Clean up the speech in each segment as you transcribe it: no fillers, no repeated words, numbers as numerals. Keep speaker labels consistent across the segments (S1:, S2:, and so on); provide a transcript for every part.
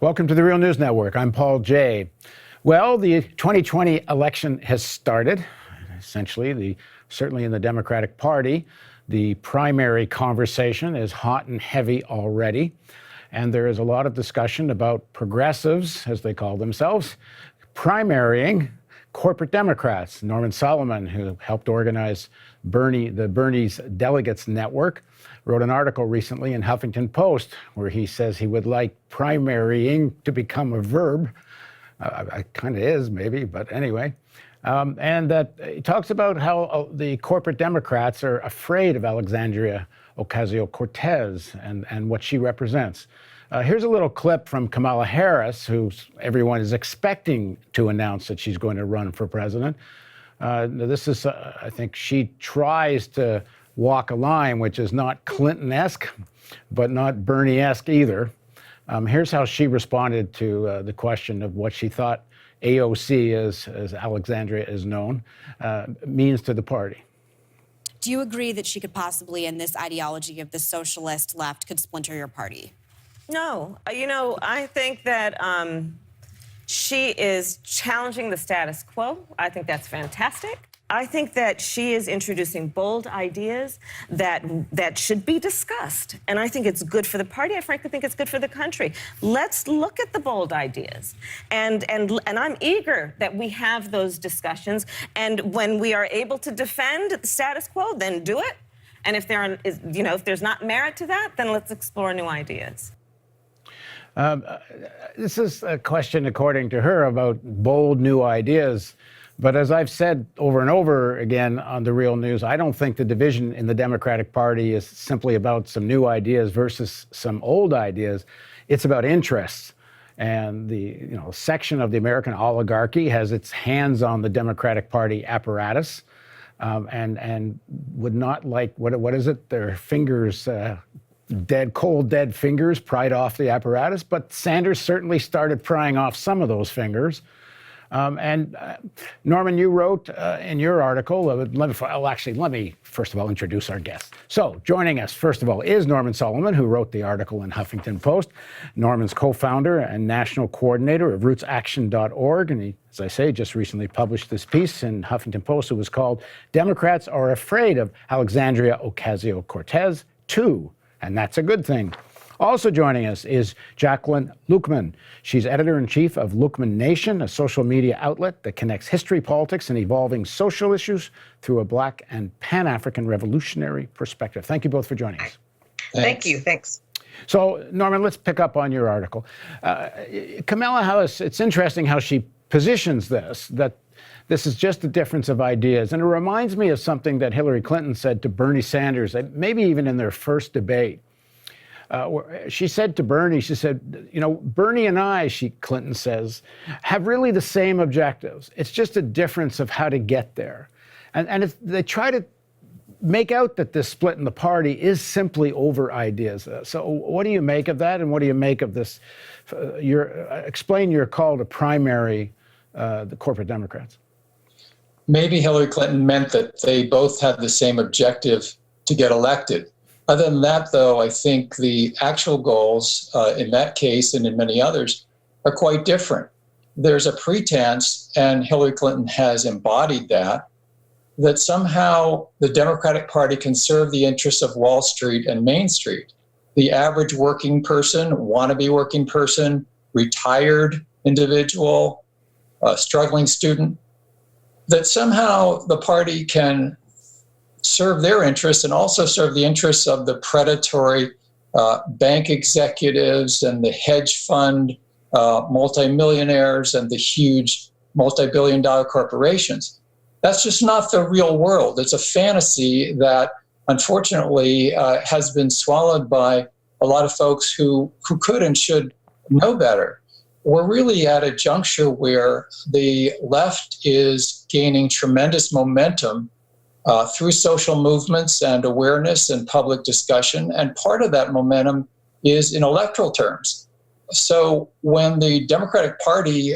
S1: Welcome to the Real News Network. I'm Paul Jay. Well, the 2020 election has started. Essentially, certainly in the Democratic Party, the primary conversation is hot and heavy already. And there is a lot of discussion about progressives, as they call themselves, primarying corporate Democrats. Norman Solomon, who helped organize Bernie's Delegates Network, wrote an article recently in Huffington Post where he says he would like primarying to become a verb. It kind of is, maybe, but anyway. And that he talks about how the corporate Democrats are afraid of Alexandria Ocasio-Cortez and what she represents. Here's a little clip from Kamala Harris, who everyone is expecting to announce that she's going to run for president. This is, I think, she tries to walk a line which is not Clinton-esque, but not Bernie-esque either. Here's how she responded to the question of what she thought AOC, as Alexandria is known, means to the party.
S2: Do you agree that she could possibly, in this ideology of the socialist left, could splinter your party?
S3: No. I think that she is challenging the status quo. I think that's fantastic. I think that she is introducing bold ideas that should be discussed. And I think it's good for the party. I frankly think it's good for the country. Let's look at the bold ideas. And I'm eager that we have those discussions. And when we are able to defend the status quo, then do it. And if there's not merit to that, then let's explore new ideas.
S1: This is a question, according to her, about bold new ideas. But as I've said over and over again on The Real News, I don't think the division in the Democratic Party is simply about some new ideas versus some old ideas. It's about interests. And the section of the American oligarchy has its hands on the Democratic Party apparatus and would not like, what is it, their fingers, cold, dead fingers pried off the apparatus. But Sanders certainly started prying off some of those fingers. Norman, you wrote in your article, let me first of all introduce our guest. So joining us, first of all, is Norman Solomon, who wrote the article in Huffington Post. Norman's co-founder and national coordinator of rootsaction.org. And he, as I say, just recently published this piece in Huffington Post. It was called Democrats Are Afraid of Alexandria Ocasio-Cortez, Too. And that's a good thing. Also joining us is Jaqueline Luqman. She's editor-in-chief of Luqman Nation, a social media outlet that connects history, politics, and evolving social issues through a Black and Pan-African revolutionary perspective. Thank you both for joining us.
S4: Thank you. Thanks.
S1: So, Norman, let's pick up on your article. Kamala Harris, it's interesting how she positions that this is just a difference of ideas. And it reminds me of something that Hillary Clinton said to Bernie Sanders, maybe even in their first debate. She said to Bernie, she said, Bernie and I, Clinton says, have really the same objectives. It's just a difference of how to get there. And they try to make out that this split in the party is simply over ideas. So what do you make of that? And what do you make of this? Explain your call to primary the corporate Democrats.
S5: Maybe Hillary Clinton meant that they both had the same objective to get elected. Other than that, though, I think the actual goals in that case and in many others are quite different. There's a pretense, and Hillary Clinton has embodied that somehow the Democratic Party can serve the interests of Wall Street and Main Street. The average working person, wannabe working person, retired individual, struggling student, that somehow the party can serve their interests and also serve the interests of the predatory bank executives and the hedge fund multimillionaires and the huge multi-billion-dollar corporations. That's just not the real world. It's a fantasy that, unfortunately, has been swallowed by a lot of folks who could and should know better. We're really at a juncture where the left is gaining tremendous momentum through social movements and awareness and public discussion. And part of that momentum is in electoral terms. So when the Democratic Party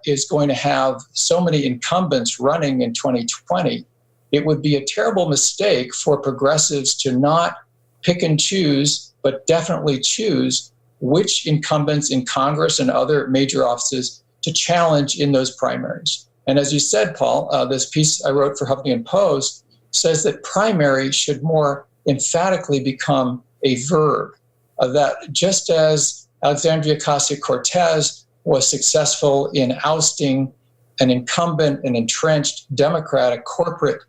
S5: is going to have so many incumbents running in 2020, it would be a terrible mistake for progressives to not pick and choose, but definitely choose which incumbents in Congress and other major offices to challenge in those primaries. And as you said, Paul, this piece I wrote for Huffington Post says that primary should more emphatically become a verb, that just as Alexandria Ocasio-Cortez was successful in ousting an incumbent and entrenched Democratic corporate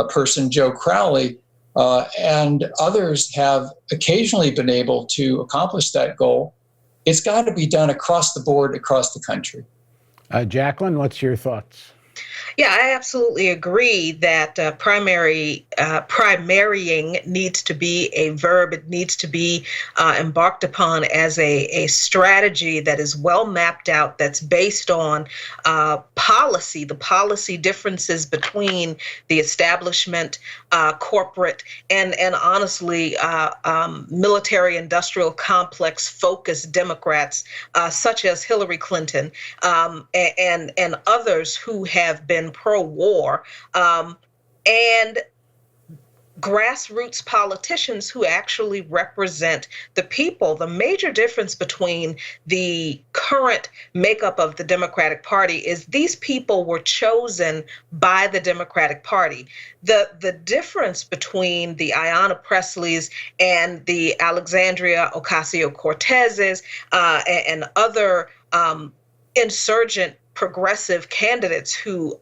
S5: person, Joe Crowley, and others have occasionally been able to accomplish that goal, it's got to be done across the board, across the country.
S1: Jacqueline, what's your thoughts?
S4: Yeah, I absolutely agree that primarying needs to be a verb. It needs to be embarked upon as a strategy that is well mapped out, that's based on policy, the policy differences between the establishment, corporate, and honestly, military-industrial complex-focused Democrats such as Hillary Clinton and others who have been pro-war, and grassroots politicians who actually represent the people. The major difference between the current makeup of the Democratic Party is these people were chosen by the Democratic Party. The difference between the Ayanna Presleys and the Alexandria Ocasio-Cortezes and other insurgent progressive candidates who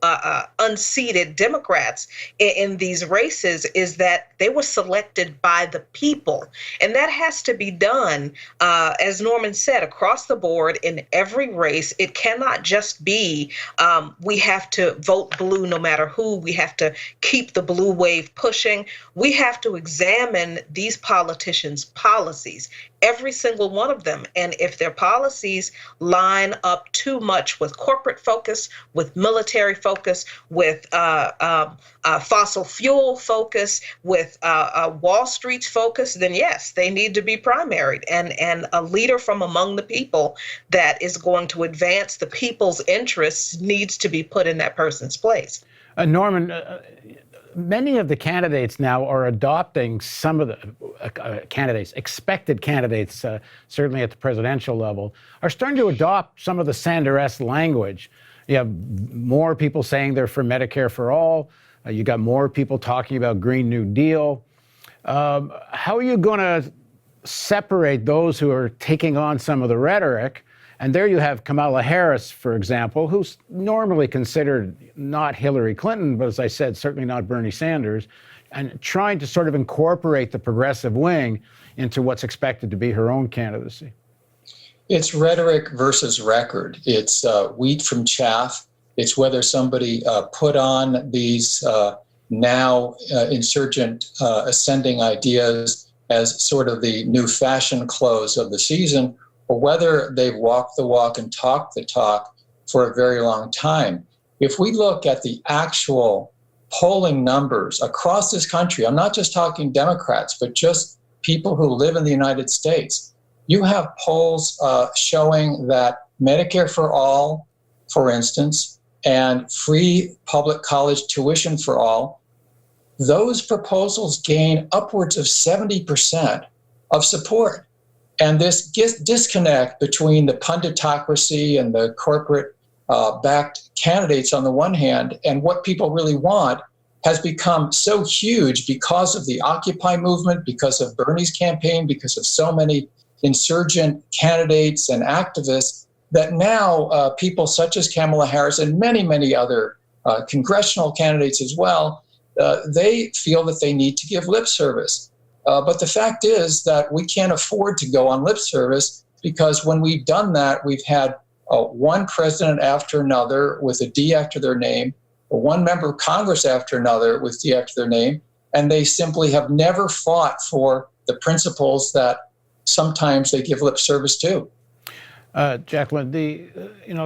S4: unseated Democrats in these races is that they were selected by the people. And that has to be done, as Norman said, across the board in every race. It cannot just be we have to vote blue no matter who. We have to keep the blue wave pushing. We have to examine these politicians' policies, every single one of them. And if their policies line up too much with corporate focus, with military focus, with fossil fuel focus, with Wall Street's focus, then yes, they need to be primaried. And a leader from among the people that is going to advance the people's interests needs to be put in that person's place.
S1: Norman, many of the candidates now are adopting some of the expected candidates, certainly at the presidential level, are starting to adopt some of the Sanders language. You have more people saying they're for Medicare for all. You got more people talking about Green New Deal. How are you going to separate those who are taking on some of the rhetoric? And there you have Kamala Harris, for example, who's normally considered not Hillary Clinton, but as I said, certainly not Bernie Sanders, and trying to sort of incorporate the progressive wing into what's expected to be her own candidacy.
S5: It's rhetoric versus record. It's wheat from chaff. It's whether somebody put on these now insurgent ascending ideas as sort of the new fashion clothes of the season, or whether they've walked the walk and talked the talk for a very long time. If we look at the actual polling numbers across this country, I'm not just talking Democrats, but just people who live in the United States, you have polls showing that Medicare for all, for instance, and free public college tuition for all, those proposals gain upwards of 70% of support. And this disconnect between the punditocracy and the corporate-backed candidates on the one hand and what people really want has become so huge because of the Occupy movement, because of Bernie's campaign, because of so many insurgent candidates and activists, that now people such as Kamala Harris and many, many other congressional candidates as well, they feel that they need to give lip service. But the fact is that we can't afford to go on lip service, because when we've done that, we've had one president after another with a D after their name, one member of Congress after another with D after their name, and they simply have never fought for the principles that sometimes they give lip service to.
S1: Jacqueline, the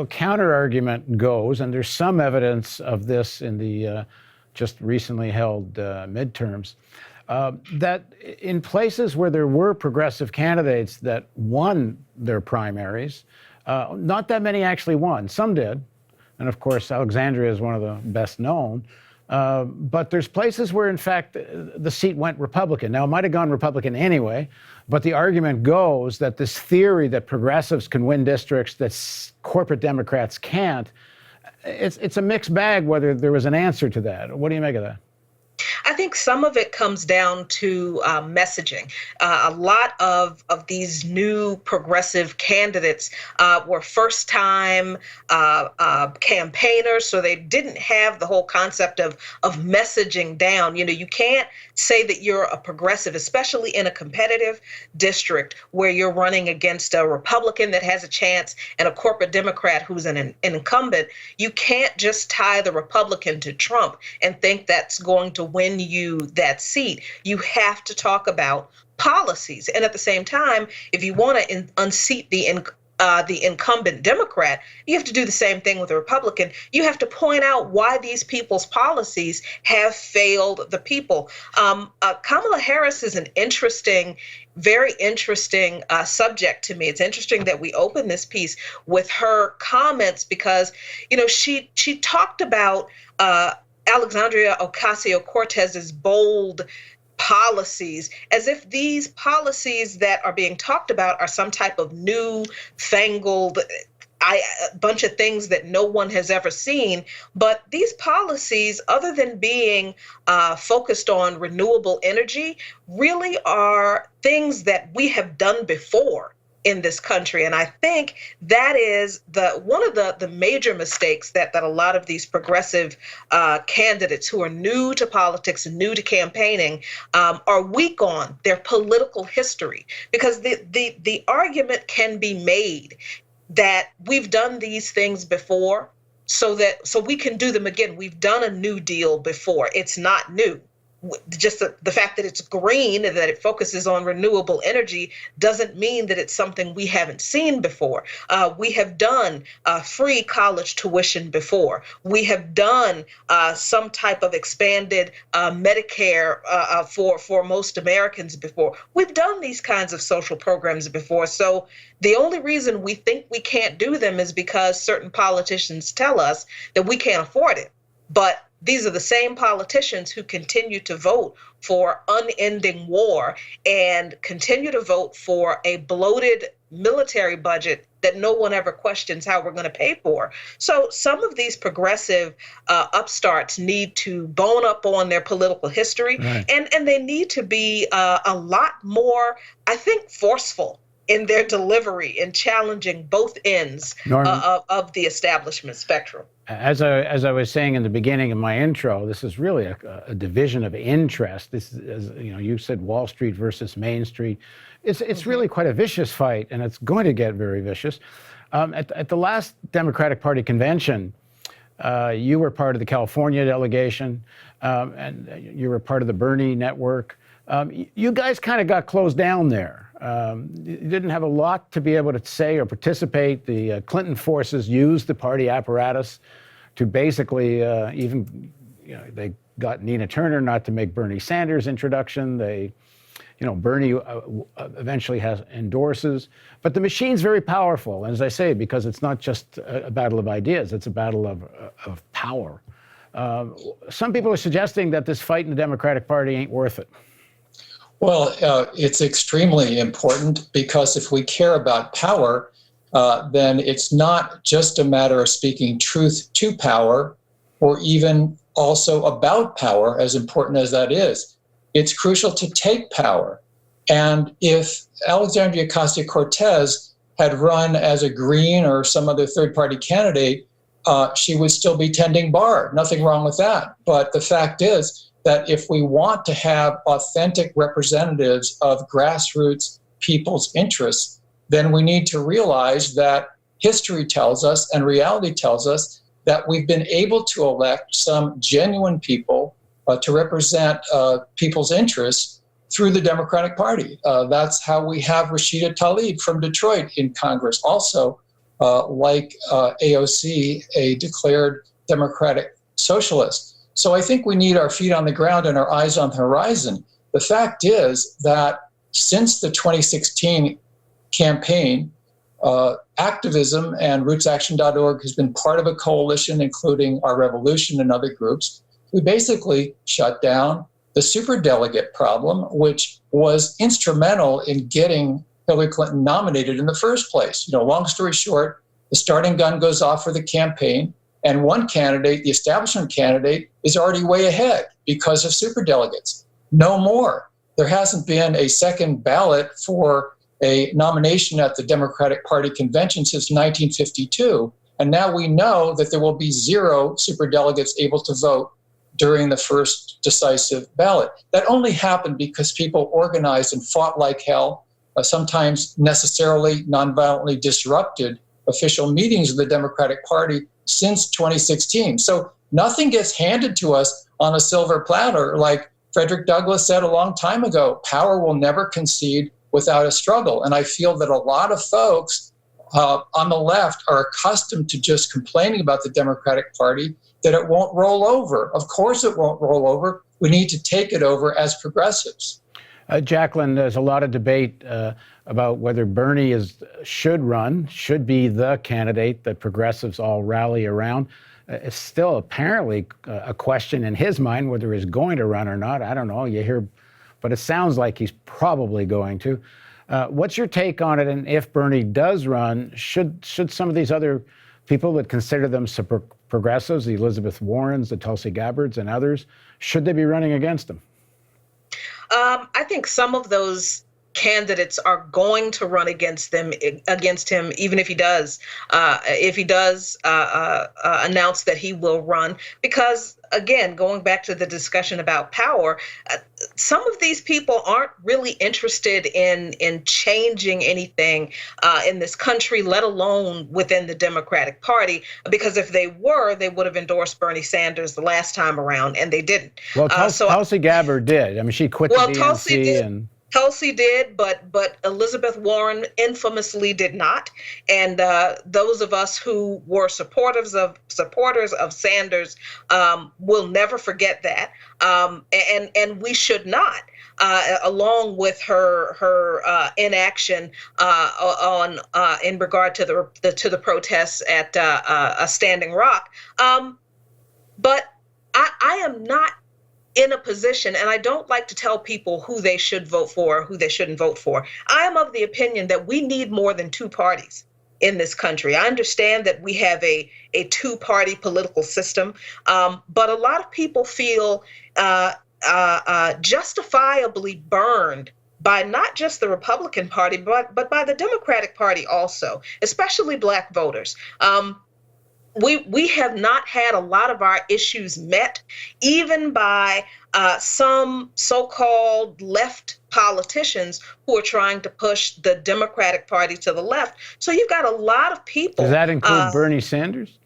S1: counter argument goes, and there's some evidence of this in the just recently held midterms, that in places where there were progressive candidates that won their primaries, not that many actually won. Some did. And of course, Alexandria is one of the best known. But there's places where, in fact, the seat went Republican. Now, it might have gone Republican anyway, but the argument goes that this theory that progressives can win districts that corporate Democrats can't, it's a mixed bag whether there was an answer to that. What do you make of that?
S4: I think some of it comes down to messaging. A lot of these new progressive candidates were first-time campaigners, so they didn't have the whole concept of messaging down. You know, you can't say that you're a progressive, especially in a competitive district where you're running against a Republican that has a chance and a corporate Democrat who's an incumbent. You can't just tie the Republican to Trump and think that's going to win you that seat. You have to talk about policies. And at the same time, if you want to unseat the incumbent Democrat, you have to do the same thing with a Republican. You have to point out why these people's policies have failed the people. Kamala Harris is an very interesting subject to me. It's interesting that we open this piece with her comments because, you know, she talked about Alexandria Ocasio-Cortez's bold policies as if these policies that are being talked about are some type of new fangled bunch of things that no one has ever seen. But these policies, other than being focused on renewable energy, really are things that we have done before in this country. And I think that is one of the major mistakes that a lot of these progressive candidates who are new to politics and new to campaigning are weak on their political history. Because the argument can be made that we've done these things before, so we can do them again. We've done a New Deal before. It's not new. Just the fact that it's green and that it focuses on renewable energy doesn't mean that it's something we haven't seen before. We have done free college tuition before. We have done some type of expanded Medicare for most Americans before. We've done these kinds of social programs before. So the only reason we think we can't do them is because certain politicians tell us that we can't afford it. But these are the same politicians who continue to vote for unending war and continue to vote for a bloated military budget that no one ever questions how we're going to pay for. So some of these progressive upstarts need to bone up on their political history, right. and they need to be a lot more, I think, forceful in their delivery and challenging both ends of the establishment spectrum.
S1: As I was saying in the beginning of my intro, this is really a division of interest. This is, as you know, you said Wall Street versus Main Street. It's really quite a vicious fight, and it's going to get very vicious. At the last Democratic Party convention, you were part of the California delegation, and you were part of the Bernie network. You guys kind of got closed down there. You didn't have a lot to be able to say or participate. The Clinton forces used the party apparatus to basically they got Nina Turner not to make Bernie Sanders' introduction. Bernie eventually endorses, but the machine's very powerful. And as I say, because it's not just a battle of ideas, it's a battle of power. Some people are suggesting that this fight in the Democratic Party ain't worth it.
S5: Well, it's extremely important because if we care about power, then it's not just a matter of speaking truth to power or even also about power, as important as that is. It's crucial to take power. And if Alexandria Ocasio-Cortez had run as a Green or some other third-party candidate, she would still be tending bar. Nothing wrong with that. But the fact is that if we want to have authentic representatives of grassroots people's interests, then we need to realize that history tells us and reality tells us that we've been able to elect some genuine people to represent people's interests through the Democratic Party. That's how we have Rashida Tlaib from Detroit in Congress, also like AOC, a declared Democratic socialist. So I think we need our feet on the ground and our eyes on the horizon. The fact is that since the 2016 campaign, activism and rootsaction.org has been part of a coalition, including Our Revolution and other groups, we basically shut down the superdelegate problem, which was instrumental in getting Hillary Clinton nominated in the first place. Long story short, the starting gun goes off for the campaign, and one candidate, the establishment candidate, is already way ahead because of superdelegates. No more. There hasn't been a second ballot for a nomination at the Democratic Party convention since 1952. And now we know that there will be 0 superdelegates able to vote during the first decisive ballot. That only happened because people organized and fought like hell, sometimes necessarily nonviolently disrupted official meetings of the Democratic Party since 2016. So nothing gets handed to us on a silver platter. Like Frederick Douglass said a long time ago, power will never concede without a struggle. And I feel that a lot of folks on the left are accustomed to just complaining about the Democratic Party, that it won't roll over. Of course it won't roll over. We need to take it over as progressives.
S1: Jacqueline, there's a lot of debate about whether Bernie should be the candidate that progressives all rally around. It's still apparently a question in his mind whether he's going to run or not. I don't know. You hear, but it sounds like he's probably going to. What's your take on it? And if Bernie does run, should some of these other people that consider them progressives, the Elizabeth Warrens, the Tulsi Gabbards, and others, should they be running against him?
S4: I think some of those candidates are going to run against him, even if he does announce that he will run. Because again, going back to the discussion about power, some of these people aren't really interested in changing anything in this country, let alone within the Democratic Party. Because if they were, they would have endorsed Bernie Sanders the last time around, and they didn't.
S1: Well, Tulsi Gabbard did. I mean, she quit the DNC.
S4: Tulsi did, but Elizabeth Warren infamously did not. And those of us who were supporters of Sanders will never forget that. And we should not. Along with her inaction in regard to the protests at Standing Rock. But I am not in a position, and I don't like to tell people who they should vote for, who they shouldn't vote for. I am of the opinion that we need more than 2 parties in this country. I understand that we have a 2-party political system, but a lot of people feel justifiably burned by not just the Republican Party, but by the Democratic Party also, especially Black voters. We have not had a lot of our issues met, even by some so-called left politicians who are trying to push the Democratic Party to the left. So you've got a lot of people.
S1: Does that include Bernie Sanders?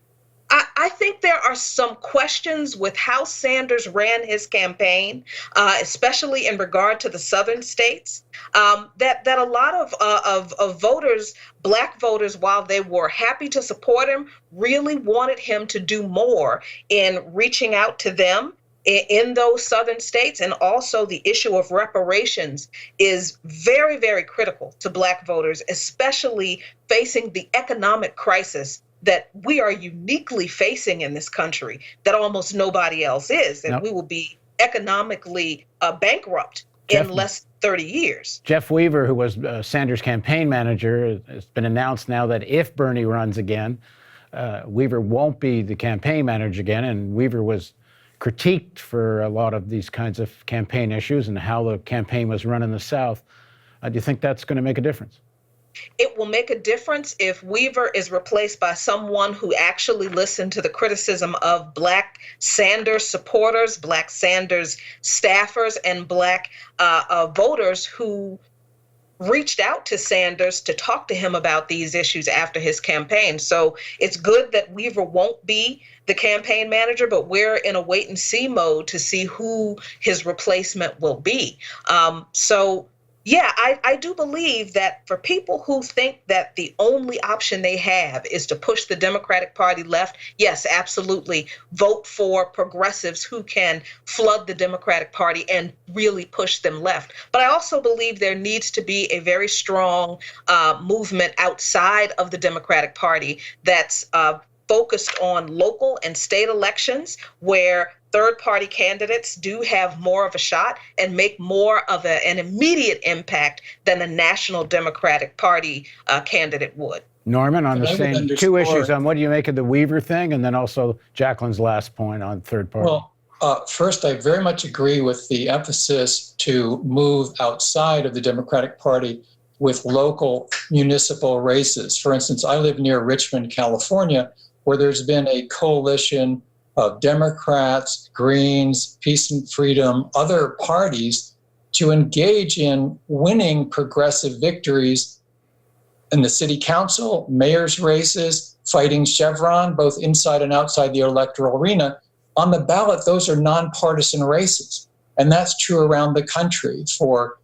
S4: I think there are some questions with how Sanders ran his campaign, especially in regard to the southern states, that a lot of voters, Black voters, while they were happy to support him, really wanted him to do more in reaching out to them in those southern states. And also the issue of reparations is very, very critical to Black voters, especially facing the economic crisis that we are uniquely facing in this country that almost nobody else is. And we will be economically bankrupt in less than 30 years.
S1: Jeff Weaver, who was Sanders' campaign manager, it's been announced now that if Bernie runs again, Weaver won't be the campaign manager again. And Weaver was critiqued for a lot of these kinds of campaign issues and how the campaign was run in the South. Do you think that's going to make a difference?
S4: It will make a difference if Weaver is replaced by someone who actually listened to the criticism of Black Sanders supporters, Black Sanders staffers, and Black voters who reached out to Sanders to talk to him about these issues after his campaign. So it's good that Weaver won't be the campaign manager, but we're in a wait and see mode to see who his replacement will be. Yeah, I do believe that for people who think that the only option they have is to push the Democratic Party left, yes, absolutely, vote for progressives who can flood the Democratic Party and really push them left. But I also believe there needs to be a very strong movement outside of the Democratic Party that's focused on local and state elections where third-party candidates do have more of a shot and make more of an immediate impact than a national Democratic Party candidate would.
S1: Norman, on
S5: And
S1: the
S5: I would
S1: same two
S5: underscore-
S1: issues, on what do you make of the Weaver thing, and then also Jacqueline's last point on third party?
S5: Well, first, I very much agree with the emphasis to move outside of the Democratic Party with local municipal races. For instance, I live near Richmond, California, where there's been a coalition of Democrats, Greens, Peace and Freedom, other parties to engage in winning progressive victories in the city council, mayor's races, fighting Chevron, both inside and outside the electoral arena. On the ballot, those are nonpartisan races. And that's true around the country for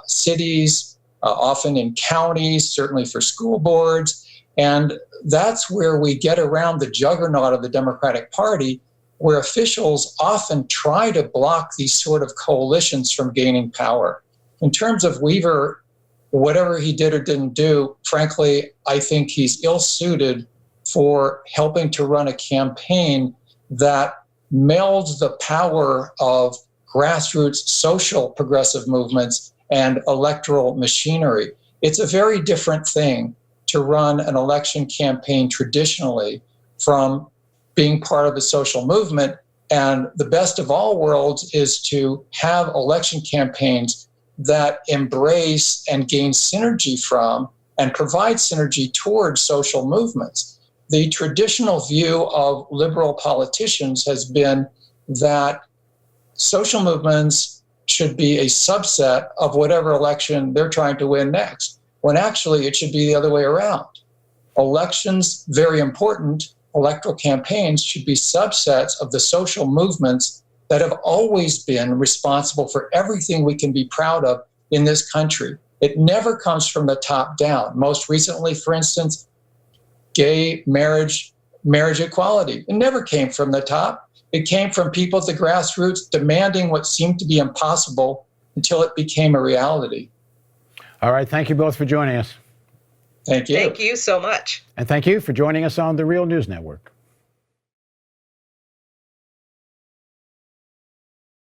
S5: cities, often in counties, certainly for school boards. And that's where we get around the juggernaut of the Democratic Party, where officials often try to block these sort of coalitions from gaining power. In terms of Weaver, whatever he did or didn't do, frankly, I think he's ill-suited for helping to run a campaign that melds the power of grassroots social progressive movements and electoral machinery. It's a very different thing to run an election campaign traditionally from being part of a social movement. And the best of all worlds is to have election campaigns that embrace and gain synergy from and provide synergy towards social movements. The traditional view of liberal politicians has been that social movements should be a subset of whatever election they're trying to win next, when actually it should be the other way around. Elections, very important, electoral campaigns should be subsets of the social movements that have always been responsible for everything we can be proud of in this country. It never comes from the top down. Most recently, for instance, gay marriage equality. It never came from the top. It came from people at the grassroots demanding what seemed to be impossible until it became a reality.
S1: All right. Thank you both for joining us.
S5: Thank you.
S4: Thank you so much.
S1: And thank you for joining us on the Real News Network.